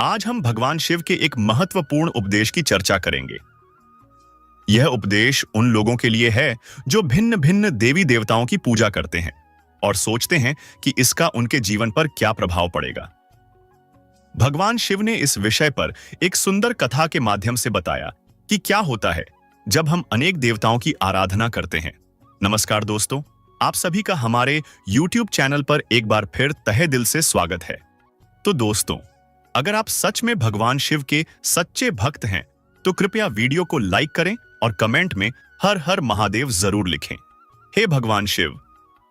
आज हम भगवान शिव के एक महत्वपूर्ण उपदेश की चर्चा करेंगे। यह उपदेश उन लोगों के लिए है जो भिन्न भिन्न देवी देवताओं की पूजा करते हैं और सोचते हैं कि इसका उनके जीवन पर क्या प्रभाव पड़ेगा। भगवान शिव ने इस विषय पर एक सुंदर कथा के माध्यम से बताया कि क्या होता है जब हम अनेक देवताओं की आराधना करते हैं। नमस्कार दोस्तों, आप सभी का हमारे YouTube चैनल पर एक बार फिर तहे दिल से स्वागत है। तो दोस्तों, अगर आप सच में भगवान शिव के सच्चे भक्त हैं तो कृपया वीडियो को लाइक करें और कमेंट में हर हर महादेव जरूर लिखें। हे भगवान शिव,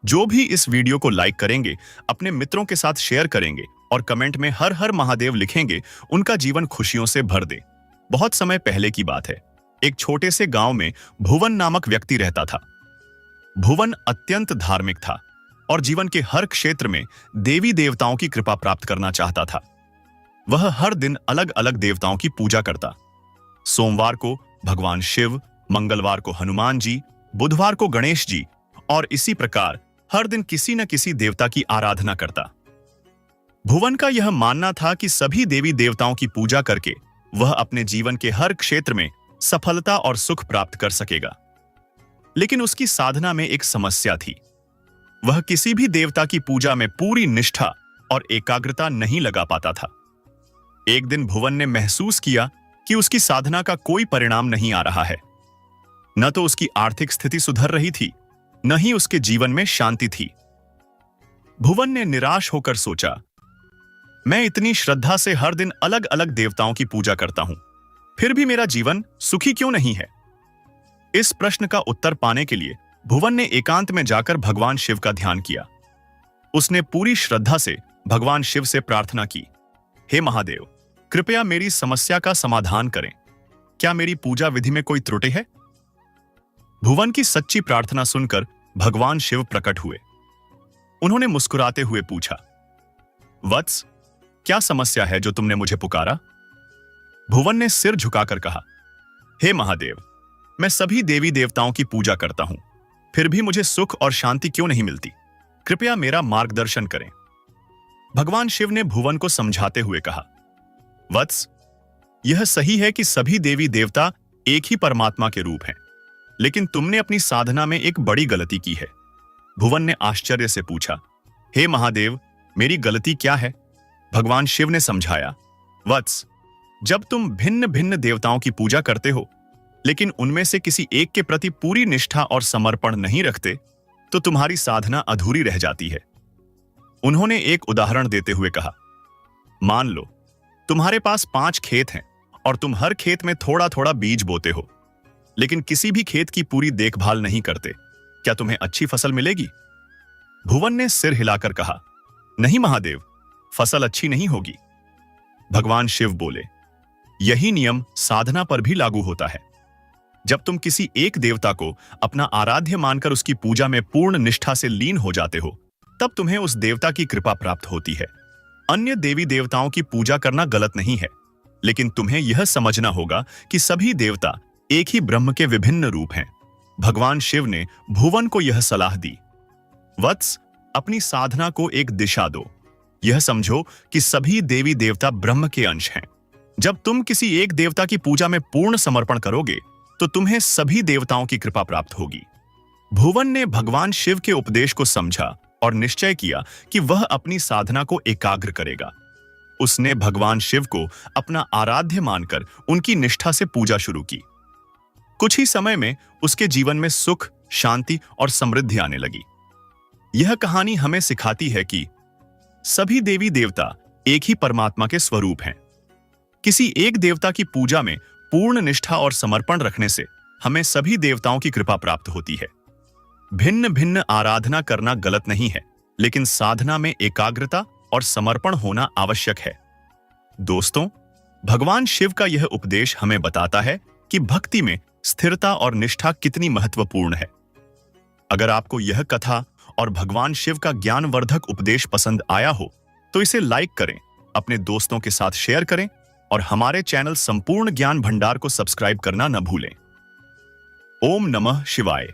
जो भी इस वीडियो को लाइक करेंगे, अपने मित्रों के साथ शेयर करेंगे और कमेंट में हर हर महादेव लिखेंगे, उनका जीवन खुशियों से भर दे। बहुत समय पहले की बात है, एक छोटे से गांव में भुवन नामक व्यक्ति रहता था। भुवन अत्यंत धार्मिक था और जीवन के हर क्षेत्र में देवी देवताओं की कृपा प्राप्त करना चाहता था। वह हर दिन अलग अलग देवताओं की पूजा करता। सोमवार को भगवान शिव, मंगलवार को हनुमान जी, बुधवार को गणेश जी और इसी प्रकार हर दिन किसी न किसी देवता की आराधना करता। भुवन का यह मानना था कि सभी देवी देवताओं की पूजा करके वह अपने जीवन के हर क्षेत्र में सफलता और सुख प्राप्त कर सकेगा। लेकिन उसकी साधना में एक समस्या थी। वह किसी भी देवता की पूजा में पूरी निष्ठा और एकाग्रता नहीं लगा पाता था। एक दिन भुवन ने महसूस किया कि उसकी साधना का कोई परिणाम नहीं आ रहा है। न तो उसकी आर्थिक स्थिति सुधर रही थी, न ही उसके जीवन में शांति थी। भुवन ने निराश होकर सोचा, मैं इतनी श्रद्धा से हर दिन अलग अलग देवताओं की पूजा करता हूं, फिर भी मेरा जीवन सुखी क्यों नहीं है? इस प्रश्न का उत्तर पाने के लिए भुवन ने एकांत में जाकर भगवान शिव का ध्यान किया। उसने पूरी श्रद्धा से भगवान शिव से प्रार्थना की, हे महादेव, कृपया मेरी समस्या का समाधान करें। क्या मेरी पूजा विधि में कोई त्रुटि है? भुवन की सच्ची प्रार्थना सुनकर भगवान शिव प्रकट हुए। उन्होंने मुस्कुराते हुए पूछा, वत्स, क्या समस्या है जो तुमने मुझे पुकारा? भुवन ने सिर झुकाकर कहा, हे महादेव, मैं सभी देवी देवताओं की पूजा करता हूं, फिर भी मुझे सुख और शांति क्यों नहीं मिलती? कृपया मेरा मार्गदर्शन करें। भगवान शिव ने भुवन को समझाते हुए कहा, वत्स, यह सही है कि सभी देवी देवता एक ही परमात्मा के रूप हैं, लेकिन तुमने अपनी साधना में एक बड़ी गलती की है। भुवन ने आश्चर्य से पूछा, हे महादेव, मेरी गलती क्या है? भगवान शिव ने समझाया, वत्स, जब तुम भिन्न भिन्न देवताओं की पूजा करते हो लेकिन उनमें से किसी एक के प्रति पूरी निष्ठा और समर्पण नहीं रखते, तो तुम्हारी साधना अधूरी रह जाती है। उन्होंने एक उदाहरण देते हुए कहा, मान लो तुम्हारे पास 5 खेत हैं और तुम हर खेत में थोड़ा थोड़ा बीज बोते हो, लेकिन किसी भी खेत की पूरी देखभाल नहीं करते, क्या तुम्हें अच्छी फसल मिलेगी? भुवन ने सिर हिलाकर कहा, नहीं महादेव, फसल अच्छी नहीं होगी। भगवान शिव बोले, यही नियम साधना पर भी लागू होता है। जब तुम किसी एक देवता को अपना आराध्य मानकर उसकी पूजा में पूर्ण निष्ठा से लीन हो जाते हो, तब तुम्हें उस देवता की कृपा प्राप्त होती है। अन्य देवी देवताओं की पूजा करना गलत नहीं है, लेकिन तुम्हें यह समझना होगा कि सभी देवता एक ही ब्रह्म के विभिन्न रूप हैं। भगवान शिव ने भुवन को यह सलाह दी, वत्स, अपनी साधना को एक दिशा दो। यह समझो कि सभी देवी देवता ब्रह्म के अंश हैं। जब तुम किसी एक देवता की पूजा में पूर्ण समर्पण करोगे तो तुम्हें सभी देवताओं की कृपा प्राप्त होगी। भुवन ने भगवान शिव के उपदेश को समझा और निश्चय किया कि वह अपनी साधना को एकाग्र करेगा। उसने भगवान शिव को अपना आराध्य मानकर उनकी निष्ठा से पूजा शुरू की। कुछ ही समय में उसके जीवन में सुख, शांति और समृद्धि आने लगी। यह कहानी हमें सिखाती है कि सभी देवी देवता एक ही परमात्मा के स्वरूप हैं। किसी एक देवता की पूजा में पूर्ण निष्ठा और समर्पण रखने से हमें सभी देवताओं की कृपा प्राप्त होती है। भिन्न भिन्न आराधना करना गलत नहीं है, लेकिन साधना में एकाग्रता और समर्पण होना आवश्यक है। दोस्तों, भगवान शिव का यह उपदेश हमें बताता है कि भक्ति में स्थिरता और निष्ठा कितनी महत्वपूर्ण है। अगर आपको यह कथा और भगवान शिव का ज्ञानवर्धक उपदेश पसंद आया हो तो इसे लाइक करें, अपने दोस्तों के साथ शेयर करें और हमारे चैनल संपूर्ण ज्ञान भंडार को सब्सक्राइब करना न भूलें। ओम नमः शिवाय।